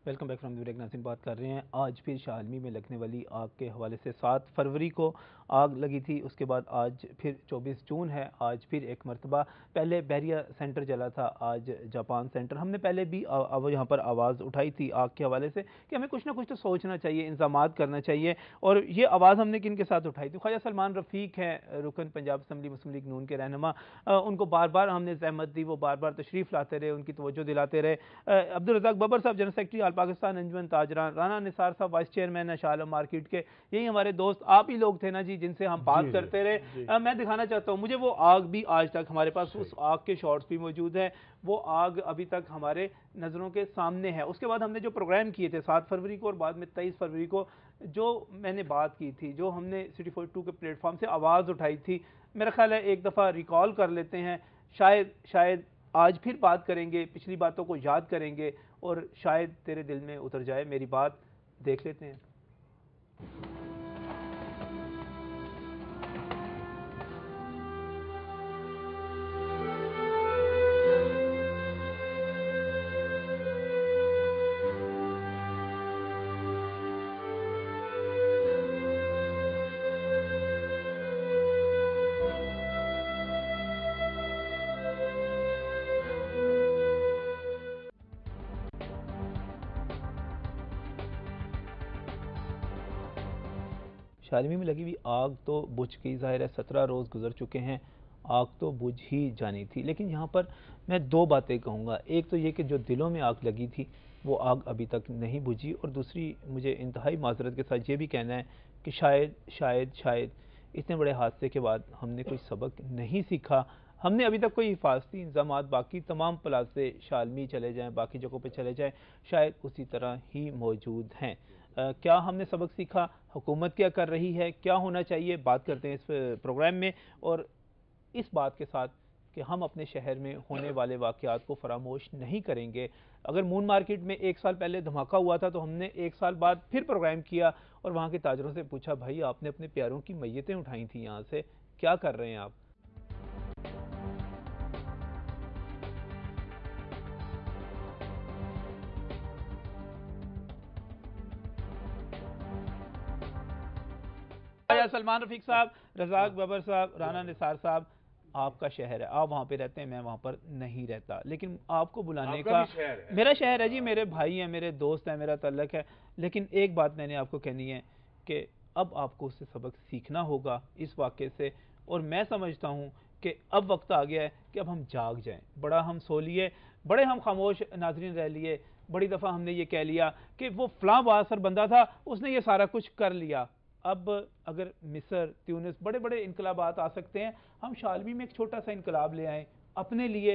Welcome back from the break. Nasim बात कर रहे हैं। आज फिर शालमी में लगने वाली आग के हवाले से 7 फरवरी को आग लगी थी, उसके बाद आज फिर 24 जून है, आज फिर एक मरतबा। पहले बहरिया सेंटर जला था, आज जापान सेंटर। हमने पहले भी यहाँ पर आवाज़ उठाई थी आग के हवाले से कि हमें कुछ ना कुछ तो सोचना चाहिए, इंतजाम करना चाहिए। और ये आवाज़ हमने किन के साथ उठाई थी? ख्वाजा सलमान रफ़ीक हैं, रुकन पंजाब असम्बली मुस्लिम लीग नून के रहनुमा। उनको बार बार हमने जहमत दी, वो बार बार तशरीफ़ लाते रहे, उनकी तवज्जो दिलाते रहे। अब्दुल रज़ाक बबर साहब जनरल सेक्रेटरी आल पाकिस्तान अंजुमन ताजरान, राना निसार साहब वाइस चेयरमैन है शाह आलम मार्केट के, यही हमारे दोस्त आप ही लोग थे ना जी, जिनसे हम बात करते रहे। मैं दिखाना चाहता हूँ, मुझे वो आग भी आज तक हमारे पास उस आग के शॉट्स भी मौजूद हैं। वो आग अभी तक हमारे नज़रों के सामने है। उसके बाद हमने जो प्रोग्राम किए थे 7 फरवरी को और बाद में 23 फरवरी को, जो मैंने बात की थी, जो हमने सिटी 42 के प्लेटफॉर्म से आवाज़ उठाई थी, मेरा ख्याल है एक दफ़ा रिकॉल कर लेते हैं। शायद आज फिर बात करेंगे, पिछली बातों को याद करेंगे और शायद तेरे दिल में उतर जाए मेरी बात। देख लेते हैं। शालमी में लगी हुई आग तो बुझ गई, ज़ाहिर है 17 रोज़ गुजर चुके हैं, आग तो बुझ ही जानी थी। लेकिन यहाँ पर मैं दो बातें कहूँगा। एक तो ये कि जो दिलों में आग लगी थी वो आग अभी तक नहीं बुझी, और दूसरी मुझे इंतहाई माजरत के साथ ये भी कहना है कि शायद इतने बड़े हादसे के बाद हमने कोई सबक नहीं सीखा। हमने अभी तक कोई हिफाजती इंतजाम बाकी तमाम प्लाजे शालमी चले जाएँ, बाकी जगहों पर चले जाएँ, शायद उसी तरह ही मौजूद हैं। क्या हमने सबक सीखा? हुकूमत क्या कर रही है? क्या होना चाहिए? बात करते हैं इस प्रोग्राम में। और इस बात के साथ कि हम अपने शहर में होने वाले वाक़यात को फरामोश नहीं करेंगे। अगर मून मार्केट में 1 साल पहले धमाका हुआ था तो हमने 1 साल बाद फिर प्रोग्राम किया और वहाँ के ताजरों से पूछा, भाई आपने अपने प्यारों की मैयतें उठाई थी यहाँ से, क्या कर रहे हैं आप? सलमान रफीक साहब, रज़ाक बबर साहब, राना निसार साहब, आपका शहर है, आप वहाँ पे रहते हैं, मैं वहाँ पर नहीं रहता, लेकिन आपको बुलाने का मेरा शहर है जी, मेरे भाई हैं, मेरे दोस्त हैं, मेरा तल्लक है। लेकिन एक बात मैंने आपको कहनी है कि अब आपको उससे सबक सीखना होगा इस वाक़े से। और मैं समझता हूँ कि अब वक्त आ गया है कि अब हम जाग जाएं। बड़ा हम सो लिए, बड़े हम खामोश नाजरीन रह लिए। बड़ी दफ़ा हमने ये कह लिया कि वो फलां बासर बंदा था, उसने ये सारा कुछ कर लिया। अब अगर मिस्र, ट्यूनिस, बड़े बड़े इनकलाबात आ सकते हैं, हम शालमी में एक छोटा सा इनकलाब ले आए अपने लिए।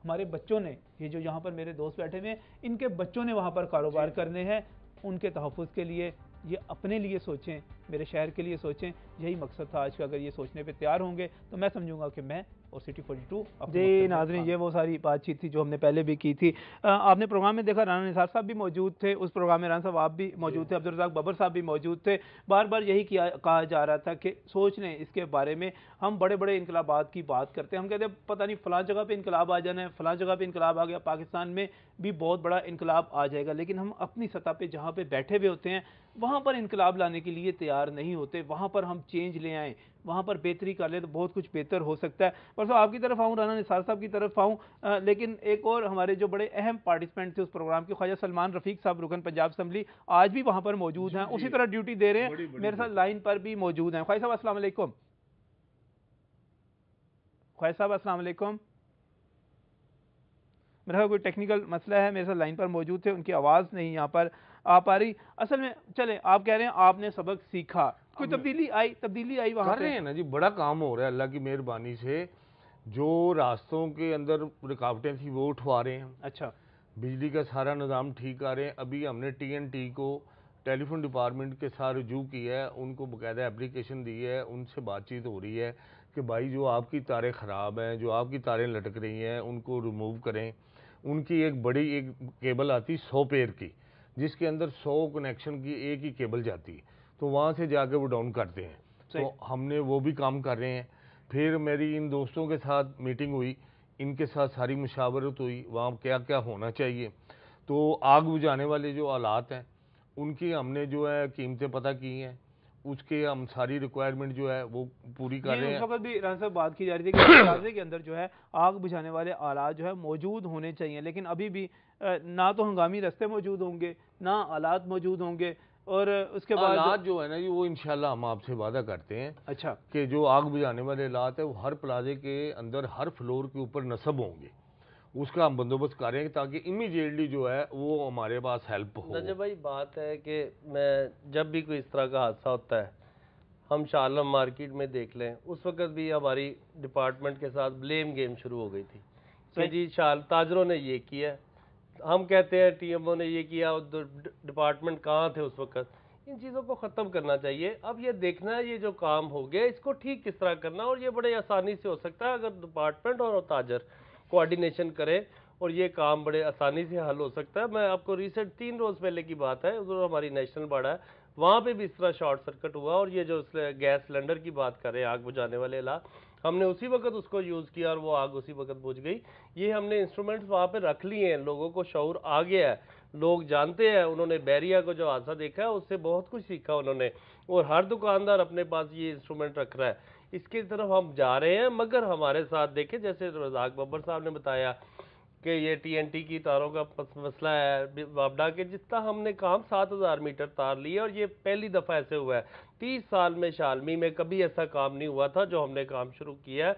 हमारे बच्चों ने, ये जो यहाँ पर मेरे दोस्त बैठे हुए हैं, इनके बच्चों ने वहाँ पर कारोबार करने हैं, उनके तहफ़्फ़ुज़ के लिए, ये अपने लिए सोचें, मेरे शहर के लिए सोचें। यही मकसद था आज का। अगर ये सोचने पे तैयार होंगे तो मैं समझूंगा कि मैं और सिटी 42 जी नाज़रीन, ये वो सारी बातचीत थी जो हमने पहले भी की थी। आपने प्रोग्राम में देखा, राना निसार साहब भी मौजूद थे उस प्रोग्राम में, राना साहब आप भी मौजूद थे, अब्दुल रज़ाक बबर साहब भी मौजूद थे। बार बार यही कहा जा रहा था कि सोच लें इसके बारे में। हम बड़े बड़े इनकलाबात की बात करते हैं, हम कहते हैं पता नहीं फ़लाँ जगह पर इनकलाब आ जाना है, फ़लाँ जगह पर इनकलाब आ गया, पाकिस्तान में भी बहुत बड़ा इनकलाब आ जाएगा। लेकिन हम अपनी सतह पर जहाँ पर बैठे हुए होते हैं वहाँ पर इनकलाब लाने के लिए तैयार नहीं होते। वहाँ पर हम चेंज ले आएँ, वहाँ पर बेहतरी कर ले तो बहुत कुछ बेहतर हो सकता है। परसों आपकी तरफ आऊँ, राना निसार साहब की तरफ आऊँ, लेकिन एक और हमारे जो बड़े अहम पार्टिसिपेंट थे उस प्रोग्राम के, ख्वाजा सलमान रफीक साहब, रुकन पंजाब असम्बली, आज भी वहाँ पर मौजूद हैं, उसी तरह ड्यूटी दे रहे हैं, मेरे साथ लाइन पर भी मौजूद हैं। ख्वाजा साहब अस्सलाम वालेकुम। ख्वाजा साहब अस्सलाम वालेकुम। मेरा कोई टेक्निकल मसला है, मेरे साथ लाइन पर मौजूद थे, उनकी आवाज़ नहीं यहाँ पर आ पा रही। असल में चले, आप कह रहे हैं आपने सबक सीखा, कोई तब्दीली आई वहाँ कर रहे हैं ना जी, बड़ा काम हो रहा है अल्लाह की मेहरबानी से। जो रास्तों के अंदर रुकावटें थी वो उठवा रहे हैं। अच्छा, बिजली का सारा निज़ाम ठीक आ रहे हैं। अभी हमने TNT को टेलीफोन डिपार्टमेंट के साथ रजू किया है, उनको बाकायदा एप्लीकेशन दी है, उनसे बातचीत हो रही है कि भाई जो आपकी तारें ख़राब हैं, जो आपकी तारें लटक रही हैं, उनको रिमूव करें। उनकी एक बड़ी एक केबल आती 100 पेयर की, जिसके अंदर 100 कनेक्शन की एक ही केबल जाती है, तो वहाँ से जाके वो डाउन करते हैं। तो हमने वो भी काम कर रहे हैं। फिर मेरी इन दोस्तों के साथ मीटिंग हुई, इनके साथ सारी मुशावरत हुई, वहाँ क्या क्या होना चाहिए। तो आग बुझाने वाले जो आलात हैं उनकी हमने जो है कीमतें पता की हैं, उसके हम सारी रिक्वायरमेंट जो है वो पूरी कर रहे हैं। उस वक्त भी राना साहब बात की जा रही थी कि प्लाजे के अंदर जो है आग बुझाने वाले आलात जो है मौजूद होने चाहिए, लेकिन अभी भी ना तो हंगामी रास्ते मौजूद होंगे, ना आलात मौजूद होंगे, और उसके बाद आलात जो है ना ये वो इंशाल्लाह हम आपसे वादा करते हैं अच्छा कि जो आग बुझाने वाले आलात है वो हर प्लाजे के अंदर हर फ्लोर के ऊपर नस्ब होंगे, उसका हम बंदोबस्त करेंगे ताकि इमीडिएटली जो है वो हमारे पास हेल्प हो। नजर भाई बात है कि मैं जब भी कोई इस तरह का हादसा होता है, हम शालम मार्केट में देख लें, उस वक्त भी हमारी डिपार्टमेंट के साथ ब्लेम गेम शुरू हो गई थी कि जी ताजरों ने ये किया, हम कहते हैं टीएमओ ने ये किया, डिपार्टमेंट कहाँ थे उस वक्त। इन चीज़ों को ख़त्म करना चाहिए। अब ये देखना है ये जो काम हो गया इसको ठीक किस तरह करना, और ये बड़े आसानी से हो सकता है अगर डिपार्टमेंट और ताजर कोऑर्डिनेशन करें, और ये काम बड़े आसानी से हल हो सकता है। मैं आपको रिसेंट 3 रोज़ पहले की बात है, उधर हमारी नेशनल बाड़ा है, वहाँ पे भी इस तरह शॉर्ट सर्किट हुआ, और ये जो गैस सिलेंडर की बात कर रहे हैं आग बुझाने वाले ला, हमने उसी वक्त उसको यूज़ किया और वो आग उसी वक्त बुझ गई। ये हमने इंस्ट्रूमेंट्स वहाँ पे रख लिए हैं, लोगों को शऊर आ गया है, लोग जानते हैं, उन्होंने बैरिया को जो हादसा देखा है उससे बहुत कुछ सीखा उन्होंने, और हर दुकानदार अपने पास ये इंस्ट्रूमेंट रख रहा है। इसकी तरफ हम जा रहे हैं, मगर हमारे साथ देखें जैसे रज़ाक बब्बर साहब ने बताया कि ये टीएनटी की तारों का मसला है बाबडा के, जितना हमने काम 7000 मीटर तार लिया, और ये पहली दफ़ा ऐसे हुआ है 30 साल में शालमी में कभी ऐसा काम नहीं हुआ था जो हमने काम शुरू किया है,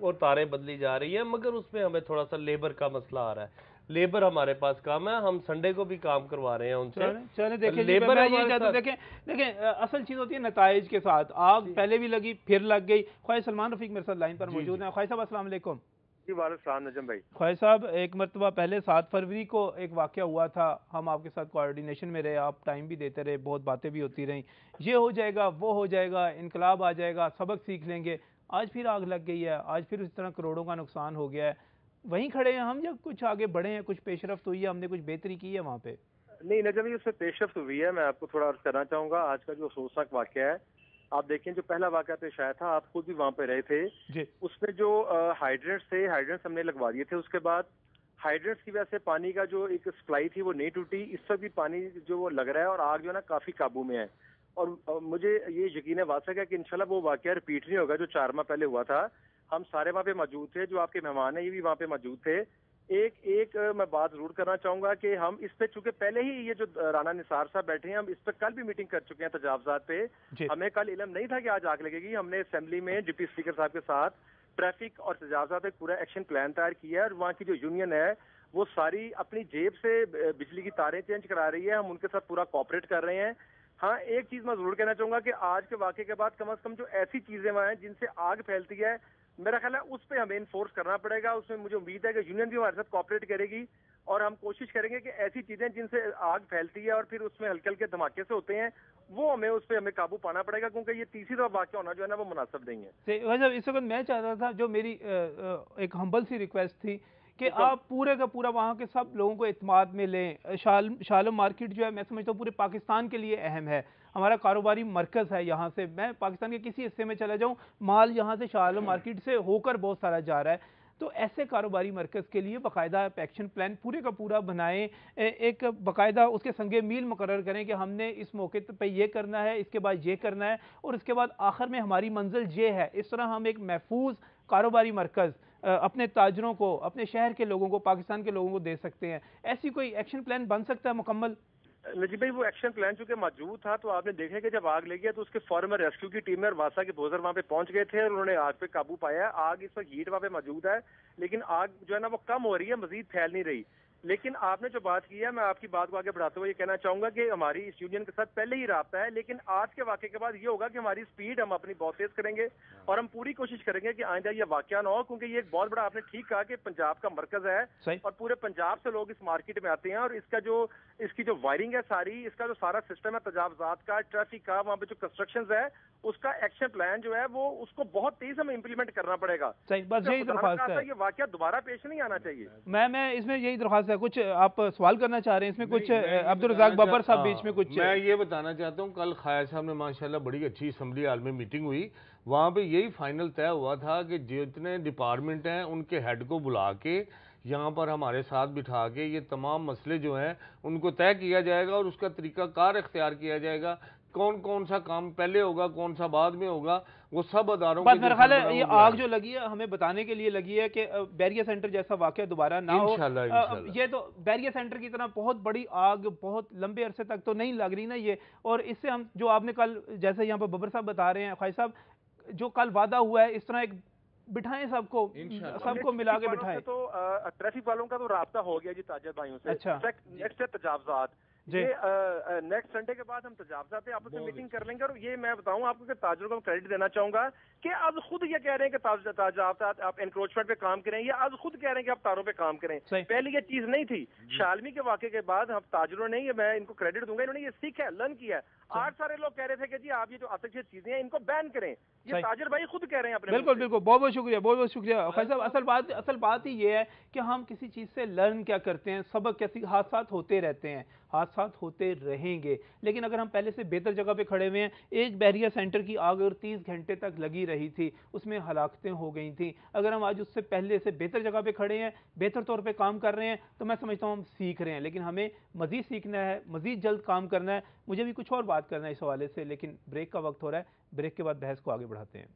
और तारें बदली जा रही है, मगर उसमें हमें थोड़ा सा लेबर का मसला आ रहा है। लेबर हमारे पास काम है, हम संडे को भी काम करवा रहे हैं उनसे। चले देखें लेबर देखें असल चीज होती है नताइज के साथ। आग पहले भी लगी फिर लग गई। ख्वाहिश सलमान रफीक मेरे साथ लाइन पर मौजूद है। ख्वाहिश साहब अस्सलाम वालेकुम। नजम भाई। ख्वाहिश साहब, एक मरतबा पहले 7 फरवरी को एक वाक़या हुआ था, हम आपके साथ कोऑर्डिनेशन में रहे, आप टाइम भी देते रहे, बहुत बातें भी होती रहीं, ये हो जाएगा वो हो जाएगा, इनकलाब आ जाएगा, सबक सीख लेंगे। आज फिर आग लग गई है, आज फिर इस तरह करोड़ों का नुकसान हो गया है। वहीं खड़े हैं हम या कुछ आगे बढ़े हैं, कुछ पेशरफ्त हुई है, हमने कुछ बेहतरी की है वहाँ पे? नहीं नजम, ये उसमें पेशरफ्त हुई है। मैं आपको थोड़ा अर्ज करना चाहूंगा। आज का जो अफसोसनाक वाकया है, आप देखें जो पहला वाकया पेश आया था, आप खुद भी वहाँ पे रहे थे, उसमें जो हाइड्रेंट्स थे, हाइड्रेंट्स हमने लगवा दिए थे। उसके बाद हाइड्रेंट्स की वजह से पानी का जो एक सप्लाई थी वो नहीं टूटी, इस वक्त भी पानी जो वो लग रहा है और आग जो है ना काफी काबू में है। और मुझे ये यकीन है वासक है कि इंशाल्लाह वो वाकया रिपीट नहीं होगा जो 4 माह पहले हुआ था। हम सारे वहाँ पे मौजूद थे, जो आपके मेहमान हैं ये भी वहाँ पे मौजूद थे। एक मैं बात जरूर करना चाहूंगा कि हम इस पे चूंकि पहले ही ये जो राना निसार साहब बैठे हैं, हम इस पे कल भी मीटिंग कर चुके हैं तजावजात पे। हमें कल इल्म नहीं था कि आज आग लगेगी। हमने असेंबली में डिप्टी स्पीकर साहब के साथ ट्रैफिक और तजावजात पे पूरा एक्शन प्लान तैयार किया है, और वहाँ की जो यूनियन है वो सारी अपनी जेब से बिजली की तारें चेंज करा रही है। हम उनके साथ पूरा कॉपरेट कर रहे हैं। हाँ, एक चीज मैं जरूर कहना चाहूंगा कि आज के वाकये के बाद कम से कम जो ऐसी चीजें वहां हैं जिनसे आग फैलती है, मेरा ख्याल है उस पर हमें इन्फोर्स करना पड़ेगा। उसमें मुझे उम्मीद है कि यूनियन भी हमारे साथ कॉपरेट करेगी, और हम कोशिश करेंगे कि ऐसी चीजें जिनसे आग फैलती है और फिर उसमें हल्के हल्के धमाके से होते हैं, वो इस पे हमें काबू पाना पड़ेगा, क्योंकि ये तीसरी दफा वाकया होना जो है ना वो मुनासिब नहीं है। इस वक्त मैं चाहता था, जो मेरी एक हम्बल सी रिक्वेस्ट थी कि आप पूरे का पूरा वहाँ के सब लोगों को इत्माद में लें। शालम मार्केट जो है मैं समझता हूँ पूरे पाकिस्तान के लिए अहम है, हमारा कारोबारी मरकज़ है। यहाँ से मैं पाकिस्तान के किसी हिस्से में चला जाऊँ, माल यहाँ से शालम मार्केट से होकर बहुत सारा जा रहा है। तो ऐसे कारोबारी मरकज़ के लिए बाकायदा एक्शन प्लान पूरे का पूरा बनाएं, एक बाकायदा उसके संगे मील मुकर्रर करें कि हमने इस मौके पे ये करना है, इसके बाद ये करना है, और इसके बाद आखिर में हमारी मंजिल ये है। इस तरह हम एक महफूज कारोबारी मरकज़ अपने ताजरों को, अपने शहर के लोगों को, पाकिस्तान के लोगों को दे सकते हैं। ऐसी कोई एक्शन प्लान बन सकता है मुकम्मल? नजीब भाई, वो एक्शन प्लान चूंकि मौजूद था, तो आपने देखा कि जब आग लगी है तो उसके फौरन में रेस्क्यू की टीम और वासा के बोजर वहां पे पहुंच गए थे और उन्होंने आग पे काबू पाया है। आग इस वक्त हीट वहां पे मौजूद है, लेकिन आग जो है ना वो कम हो रही है, मजीद फैल नहीं रही। लेकिन आपने जो बात की है, मैं आपकी बात को आगे बढ़ाते हुए ये कहना चाहूंगा कि हमारी इस यूनियन के साथ पहले ही राब्ता है, लेकिन आज के वाकये के बाद ये होगा कि हमारी स्पीड हम अपनी बहुत तेज करेंगे, और हम पूरी कोशिश करेंगे कि आइंदा ये वाकया ना हो, क्योंकि ये एक बहुत बड़ा, आपने ठीक कहा कि पंजाब का मरकज है और पूरे पंजाब से लोग इस मार्केट में आते हैं, और इसकी जो वायरिंग है सारी, इसका जो सारा सिस्टम है तजावजात का, ट्रैफिक का, वहाँ पे जो कंस्ट्रक्शन है, उसका एक्शन प्लान जो है वो उसको बहुत तेज हमें इंप्लीमेंट करना पड़ेगा। बस यही दरख्वास्त है, ये वाकया दोबारा पेश नहीं आना चाहिए। मैं इसमें यही दरख्वास्त है। कुछ आप सवाल करना चाह रहे हैं इसमें? कुछ अब्दुल रज़ाक बब्बर साहब बीच में कुछ? मैं ये बताना चाहता हूँ, कल खाया साहब ने माशाल्लाह बड़ी अच्छी असम्बली हाल में मीटिंग हुई, वहाँ पे यही फाइनल तय हुआ था कि जितने डिपार्टमेंट हैं उनके हेड को बुला के यहाँ पर हमारे साथ बिठा के ये तमाम मसले जो हैं उनको तय किया जाएगा और उसका तरीक़ाकार इख्तियार किया जाएगा। कौन कौन सा काम पहले होगा, कौन सा बाद में होगा, वो सब अदारों बस मेरा ख्याल है ये आग जो लगी है हमें बताने के लिए लगी है कि बैरियर सेंटर जैसा वाकया दोबारा ना हो। इंशाल्लाह। ये तो बैरियर सेंटर की तरह बहुत बड़ी आग बहुत लंबे अरसे तक तो नहीं लग रही ना ये। और इससे हम जो आपने कल जैसे यहाँ पर बबर साहब बता रहे हैं, ख्वाहिश साहब जो कल वादा हुआ है इस तरह एक बिठाएं सबको मिला के बिठाएं। तो ट्रैफिक वालों का तो राब्ता हो गया जी ताजर भाइयों से। अच्छा, नेक्स्ट है तजावजात। ये नेक्स्ट संडे के बाद हम तजावजात पे आपस में मीटिंग कर लेंगे। और ये मैं बताऊं आपको कि ताजरों को क्रेडिट देना चाहूंगा कि अब खुद ये कह रहे हैं कि तजावजात आप एनक्रोचमेंट पे काम करें, या आज खुद कह रहे हैं कि आप तारों पे काम करें। पहले ये चीज नहीं थी। शालमी के वाकये के बाद हम ताजरों ने, ये मैं इनको क्रेडिट दूंगा, इन्होंने ये सीखा है, लर्न किया है। आज सारे लोग कह रहे थे कि जी आप ये जो असंख्य चीजें हैं इनको बैन करें, ये ताजर भाई खुद कह रहे हैं अपने। बिल्कुल बिल्कुल, बहुत बहुत शुक्रिया, बहुत बहुत शुक्रिया ख्वाहिश साहब। असल बात ही ये है कि हम किसी चीज से लर्न क्या करते हैं, सबक कैसी, हादसा होते रहते हैं, हादसा होते रहेंगे, लेकिन अगर हम पहले से बेहतर जगह पे खड़े हुए हैं। एक बैरियर सेंटर की आग अगर 30 घंटे तक लगी रही थी, उसमें हलाकतें हो गई थी। अगर हम आज उससे पहले से बेहतर जगह पे खड़े हैं, बेहतर तौर पे काम कर रहे हैं, तो मैं समझता हूँ हम सीख रहे हैं। लेकिन हमें मजीद सीखना है, मजीद जल्द काम करना है। मुझे भी कुछ और बात करना है इस हवाले से, लेकिन ब्रेक का वक्त हो रहा है। ब्रेक के बाद बहस को आगे बढ़ाते हैं।